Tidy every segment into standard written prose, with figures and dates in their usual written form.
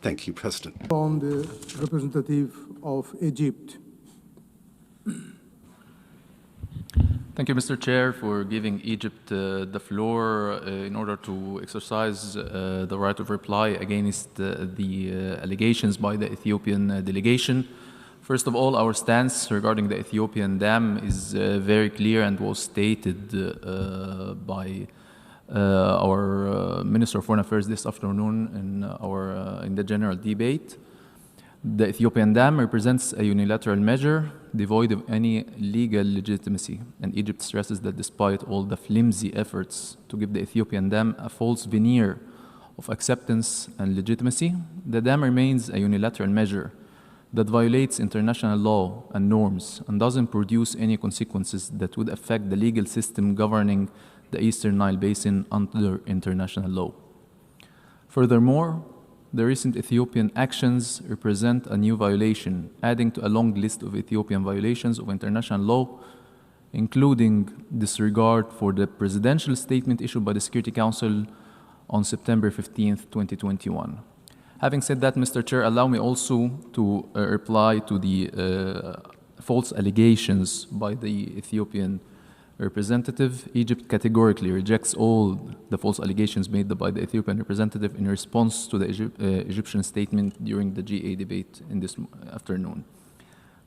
Thank you, President. From the representative of Egypt. Thank you, Mr. Chair, for giving Egypt the floor in order to exercise the right of reply against the allegations by the Ethiopian delegation. First of all, our stance regarding the Ethiopian dam is very clear and was stated by our Minister of Foreign Affairs this afternoon in the general debate. The Ethiopian dam represents a unilateral measure devoid of any legal legitimacy, and Egypt stresses that despite all the flimsy efforts to give the Ethiopian dam a false veneer of acceptance and legitimacy, the dam remains a unilateral measure that violates international law and norms and doesn't produce any consequences that would affect the legal system governing the Eastern Nile Basin under international law. Furthermore, the recent Ethiopian actions represent a new violation, adding to a long list of Ethiopian violations of international law, including disregard for the presidential statement issued by the Security Council on September 15, 2021. Having said that, Mr. Chair, allow me also to reply to the false allegations by the Ethiopian representative. Egypt categorically rejects all the false allegations made by the Ethiopian representative in response to the Egyptian statement during the GA debate in this afternoon.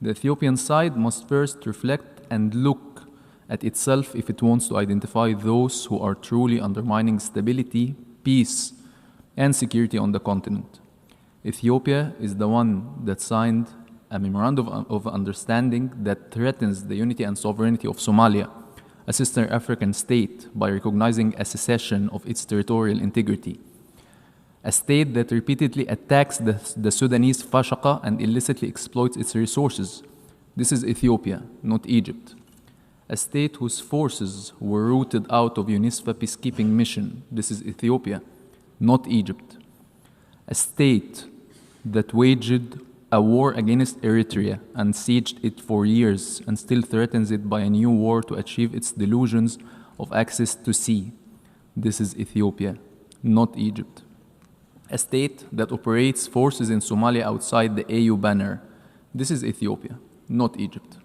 The Ethiopian side must first reflect and look at itself if it wants to identify those who are truly undermining stability, peace, and security on the continent. Ethiopia is the one that signed a memorandum of understanding that threatens the unity and sovereignty of Somalia, a sister African state, by recognizing a secession of its territorial integrity. A state that repeatedly attacks the Sudanese Fashaqa and illicitly exploits its resources. This is Ethiopia, not Egypt. A state whose forces were rooted out of UNISFA peacekeeping mission. This is Ethiopia, not Egypt. A state that waged a war against Eritrea and sieged it for years and still threatens it by a new war to achieve its delusions of access to sea. This is Ethiopia, not Egypt. A state that operates forces in Somalia outside the AU banner. This is Ethiopia, not Egypt.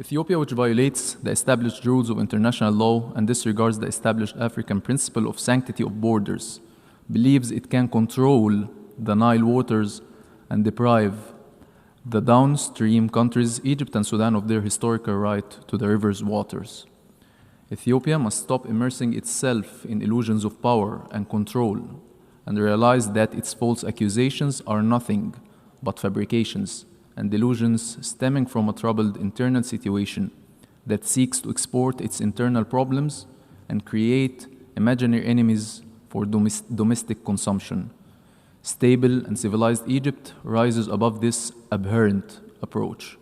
Ethiopia, which violates the established rules of international law and disregards the established African principle of sanctity of borders, believes it can control the Nile waters and deprive the downstream countries, Egypt and Sudan, of their historical right to the river's waters. Ethiopia must stop immersing itself in illusions of power and control and realize that its false accusations are nothing but fabrications and delusions stemming from a troubled internal situation that seeks to export its internal problems and create imaginary enemies for domestic consumption. Stable and civilized Egypt rises above this abhorrent approach.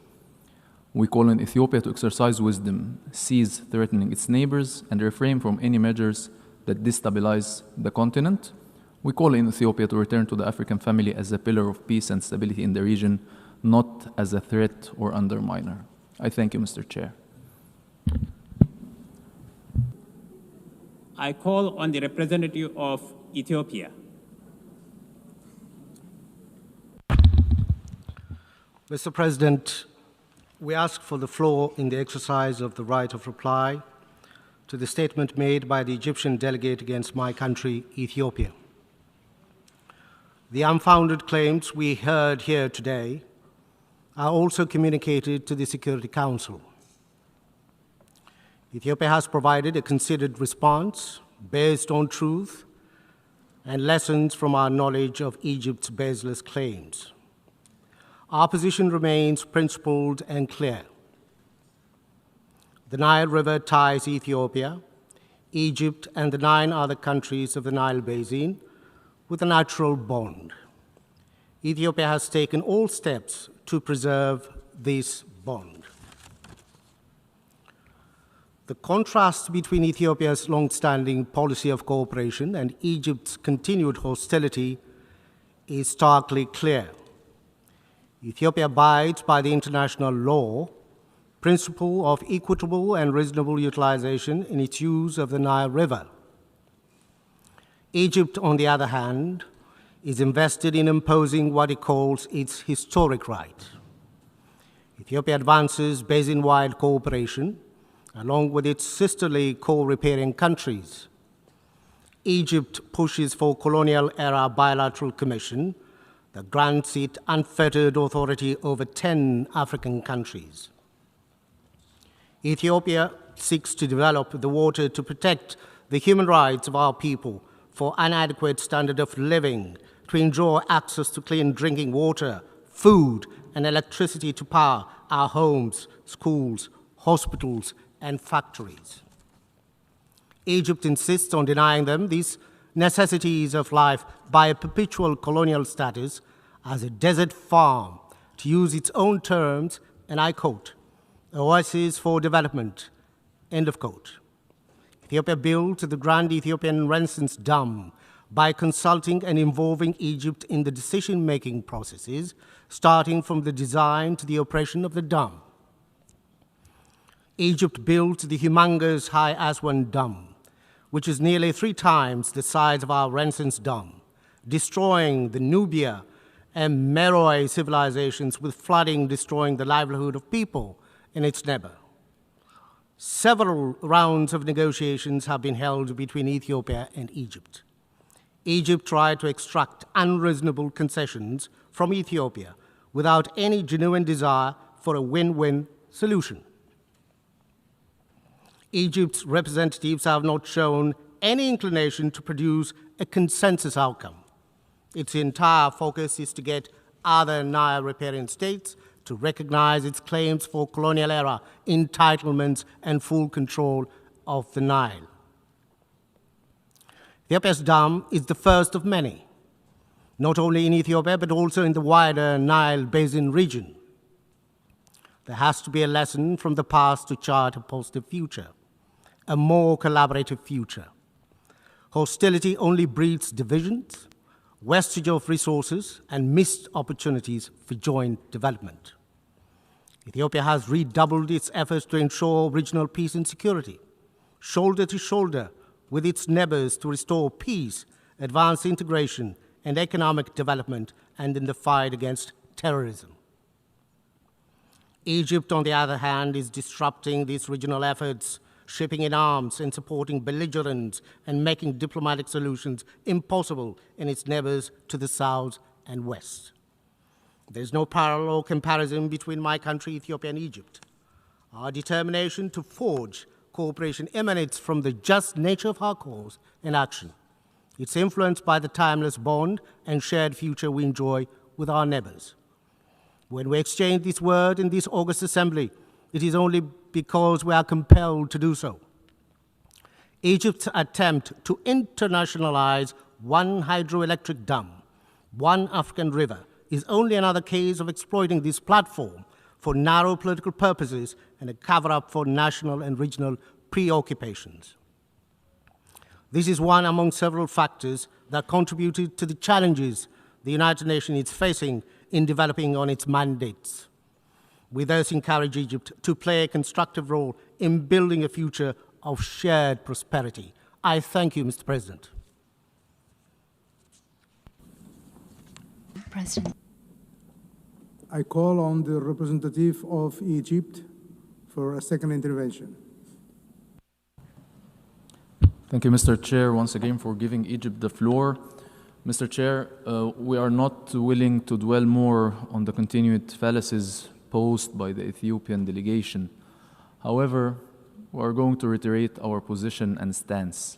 We call on Ethiopia to exercise wisdom, cease threatening its neighbors, and refrain from any measures that destabilize the continent. We call on Ethiopia to return to the African family as a pillar of peace and stability in the region, not as a threat or underminer. I thank you, Mr. Chair. I call on the representative of Ethiopia. Mr. President, we ask for the floor in the exercise of the right of reply to the statement made by the Egyptian delegate against my country, Ethiopia. The unfounded claims we heard here today are also communicated to the Security Council. Ethiopia has provided a considered response based on truth and lessons from our knowledge of Egypt's baseless claims. Our position remains principled and clear. The Nile River ties Ethiopia, Egypt, and the 9 other countries of the Nile Basin with a natural bond. Ethiopia has taken all steps to preserve this bond. The contrast between Ethiopia's long-standing policy of cooperation and Egypt's continued hostility is starkly clear. Ethiopia abides by the international law principle of equitable and reasonable utilization in its use of the Nile River. Egypt, on the other hand, is invested in imposing what it calls its historic right. Ethiopia advances basin-wide cooperation along with its sisterly co-riparian countries. Egypt pushes for colonial-era bilateral commission that grants it unfettered authority over 10 African countries. Ethiopia seeks to develop the water to protect the human rights of our people for inadequate standard of living, to enjoy access to clean drinking water, food, and electricity to power our homes, schools, hospitals, and factories. Egypt insists on denying them these necessities of life by a perpetual colonial status as a desert farm, to use its own terms, and I quote, oasis for development, end of quote. Ethiopia built the Grand Ethiopian Renaissance Dam by consulting and involving Egypt in the decision-making processes, starting from the design to the operation of the dam. Egypt built the humongous High Aswan Dam, which is nearly 3 times the size of our Renaissance Dam, destroying the Nubia and Meroe civilizations, with flooding destroying the livelihood of people in its neighbor. Several rounds of negotiations have been held between Ethiopia and Egypt. Egypt tried to extract unreasonable concessions from Ethiopia without any genuine desire for a win-win solution. Egypt's representatives have not shown any inclination to produce a consensus outcome. Its entire focus is to get other Nile riparian states to recognize its claims for colonial-era entitlements and full control of the Nile. Ethiopia's dam is the first of many, not only in Ethiopia, but also in the wider Nile Basin region. There has to be a lesson from the past to chart a positive future, a more collaborative future. Hostility only breeds divisions, wastage of resources, and missed opportunities for joint development. Ethiopia has redoubled its efforts to ensure regional peace and security, shoulder to shoulder with its neighbors, to restore peace, advance integration, and economic development, and in the fight against terrorism. Egypt, on the other hand, is disrupting these regional efforts, shipping in arms and supporting belligerents and making diplomatic solutions impossible in its neighbors to the south and west. There's no parallel comparison between my country, Ethiopia, and Egypt. Our determination to forge cooperation emanates from the just nature of our cause and action. It's influenced by the timeless bond and shared future we enjoy with our neighbors. When we exchange this word in this August Assembly, it is only because we are compelled to do so. Egypt's attempt to internationalize one hydroelectric dam, one African river, is only another case of exploiting this platform for narrow political purposes and a cover-up for national and regional preoccupations. This is one among several factors that contributed to the challenges the United Nations is facing in developing on its mandates. We thus encourage Egypt to play a constructive role in building a future of shared prosperity. I thank you, Mr. President. President. I call on the representative of Egypt for a second intervention. Thank you, Mr. Chair, once again for giving Egypt the floor. Mr. Chair, we are not willing to dwell more on the continued fallacies posed by the Ethiopian delegation. However, we are going to reiterate our position and stance.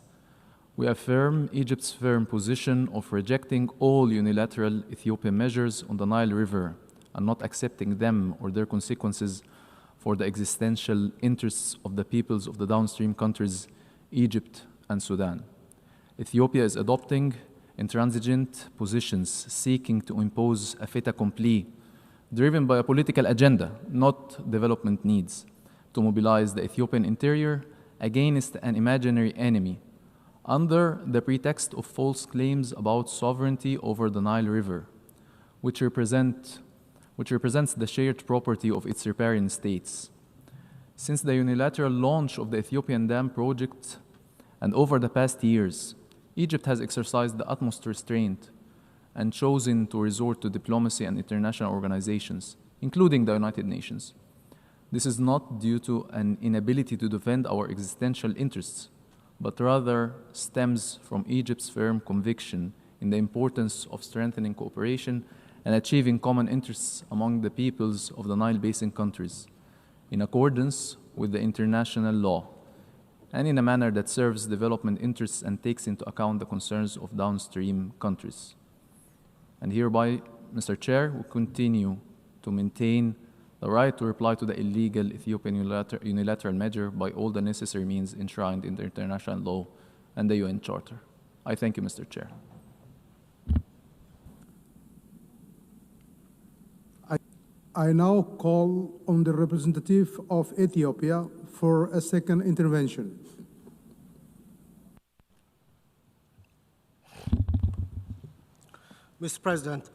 We affirm Egypt's firm position of rejecting all unilateral Ethiopian measures on the Nile River and not accepting them or their consequences for the existential interests of the peoples of the downstream countries, Egypt and Sudan. Ethiopia is adopting intransigent positions, seeking to impose a fait accompli, driven by a political agenda, not development needs, to mobilize the Ethiopian interior against an imaginary enemy, under the pretext of false claims about sovereignty over the Nile River, which represents the shared property of its riparian states. Since the unilateral launch of the Ethiopian Dam project and over the past years, Egypt has exercised the utmost restraint and chosen to resort to diplomacy and international organizations, including the United Nations. This is not due to an inability to defend our existential interests, but rather stems from Egypt's firm conviction in the importance of strengthening cooperation and achieving common interests among the peoples of the Nile Basin countries, in accordance with the international law, and in a manner that serves development interests and takes into account the concerns of downstream countries. And hereby, Mr. Chair, we continue to maintain the right to reply to the illegal Ethiopian unilateral measure by all the necessary means enshrined in the international law and the UN Charter. I thank you, Mr. Chair. I now call on the representative of Ethiopia for a second intervention. Mr. President,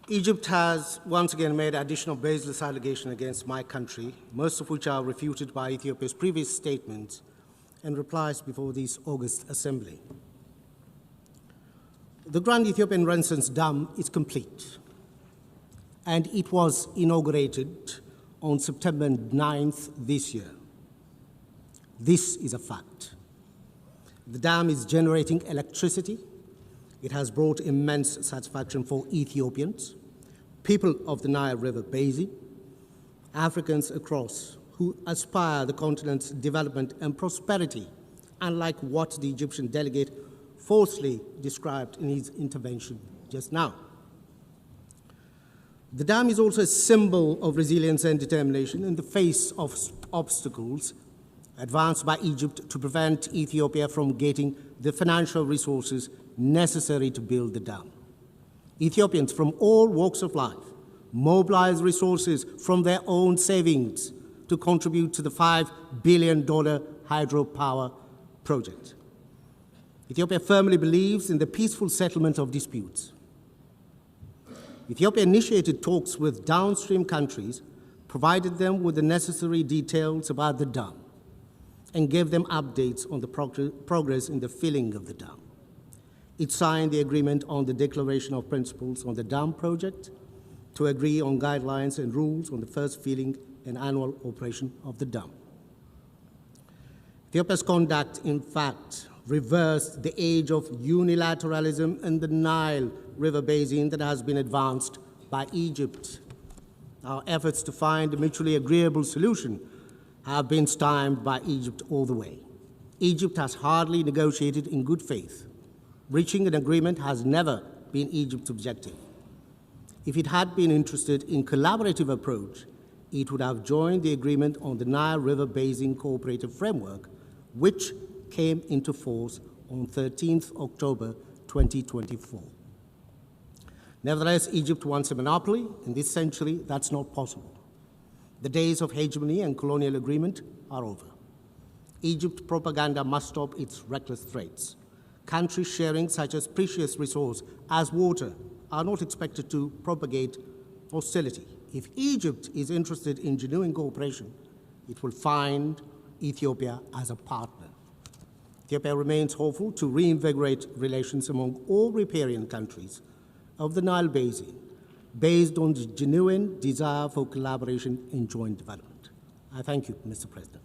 Egypt has once again made additional baseless allegations against my country, most of which are refuted by Ethiopia's previous statements and replies before this August Assembly. The Grand Ethiopian Renaissance Dam is complete, and it was inaugurated on September 9th this year. This is a fact. The dam is generating electricity. It has brought immense satisfaction for Ethiopians, people of the Nile River Basin, Africans across who aspire the continent's development and prosperity, unlike what the Egyptian delegate falsely described in his intervention just now. The dam is also a symbol of resilience and determination in the face of obstacles advanced by Egypt to prevent Ethiopia from getting the financial resources necessary to build the dam. Ethiopians from all walks of life mobilize resources from their own savings to contribute to the $5 billion hydropower project. Ethiopia firmly believes in the peaceful settlement of disputes. Ethiopia initiated talks with downstream countries, provided them with the necessary details about the dam, and gave them updates on the progress in the filling of the dam. It signed the agreement on the Declaration of Principles on the dam project to agree on guidelines and rules on the first filling and annual operation of the dam. Ethiopia's conduct, in fact, reversed the age of unilateralism in the Nile River Basin that has been advanced by Egypt. Our efforts to find a mutually agreeable solution have been stymied by Egypt all the way. Egypt has hardly negotiated in good faith. Reaching an agreement has never been Egypt's objective. If it had been interested in collaborative approach, it would have joined the agreement on the Nile River Basin Cooperative Framework, which came into force on 13th October 2024. Nevertheless, Egypt wants a monopoly. In this century, that's not possible. The days of hegemony and colonial agreement are over. Egypt propaganda must stop its reckless threats. Countries sharing such a precious resource as water are not expected to propagate hostility. If Egypt is interested in genuine cooperation, it will find Ethiopia as a partner. Ethiopia remains hopeful to reinvigorate relations among all riparian countries of the Nile Basin based on the genuine desire for collaboration and joint development. I thank you, Mr. President.